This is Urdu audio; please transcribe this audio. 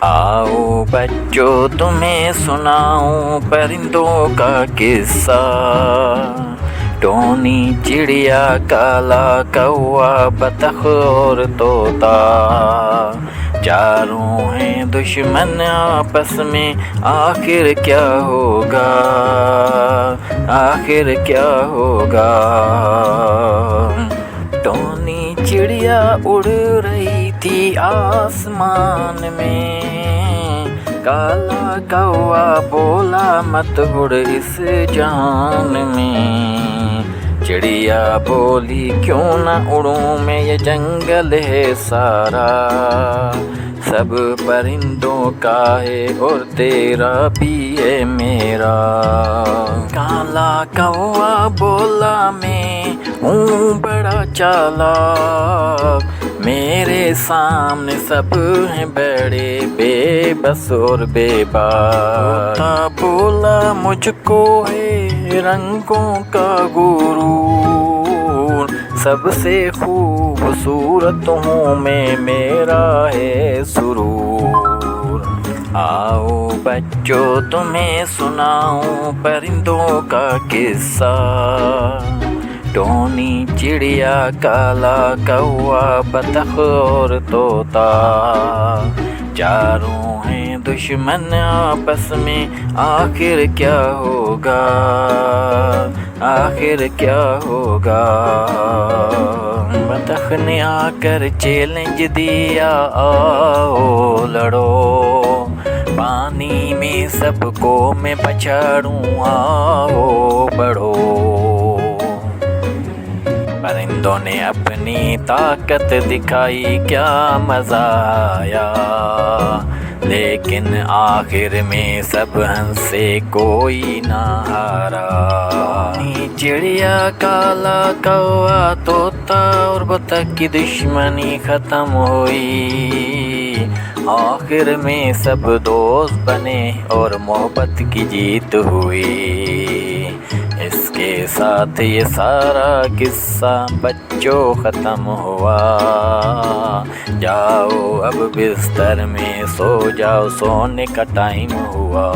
آؤ بچوں تمہیں سناؤں پرندوں کا قصہ، ٹونی چڑیا کالا کوا بطخ اور طوطا، چاروں ہیں دشمن آپس میں، آخر کیا ہوگا، آخر کیا ہوگا۔ ٹونی چڑیا اڑ رہی تھی آسمان میں، کالا کوا بولا مت اڑ اس جہان میں، چڑیا بولی کیوں نہ اڑوں میں، یہ جنگل ہے سارا سب پرندوں کا ہے اور تیرا بھی ہے میرا۔ کالا کوا بولا میں ہوں بڑا چالاک، میرے سامنے سب ہیں بڑے بے بس اور بے باک۔ طوطا بولا مجھ کو ہے رنگوں کا غرور، سب سے خوبصورت ہوں میں، میرا ہے سرور۔ آؤ بچوں تمہیں سناؤں پرندوں کا قصہ، ٹونی چڑیا کالا کوا بطخ اور طوطا، چاروں ہیں دشمن آپس میں، آخر کیا ہوگا، آخر کیا ہوگا۔ بطخ نے آ کر چیلنج دیا، آؤ لڑو، پانی میں سب کو میں پچھاڑوں، آؤ بڑھو۔ پرندوں نے اپنی طاقت دکھائی، کیا مزہ آیا، لیکن آخر میں سب ہنسے کوئی نہ ہارا۔ چڑیا کالا کوا طوطا اور بطخ کی دشمنی ختم ہوئی، آخر میں سب دوست بنے اور محبت کی جیت ہوئی۔ اس کے ساتھ یہ سارا قصہ بچوں ختم ہوا، جاؤ اب بستر میں سو جاؤ، سونے کا ٹائم ہوا۔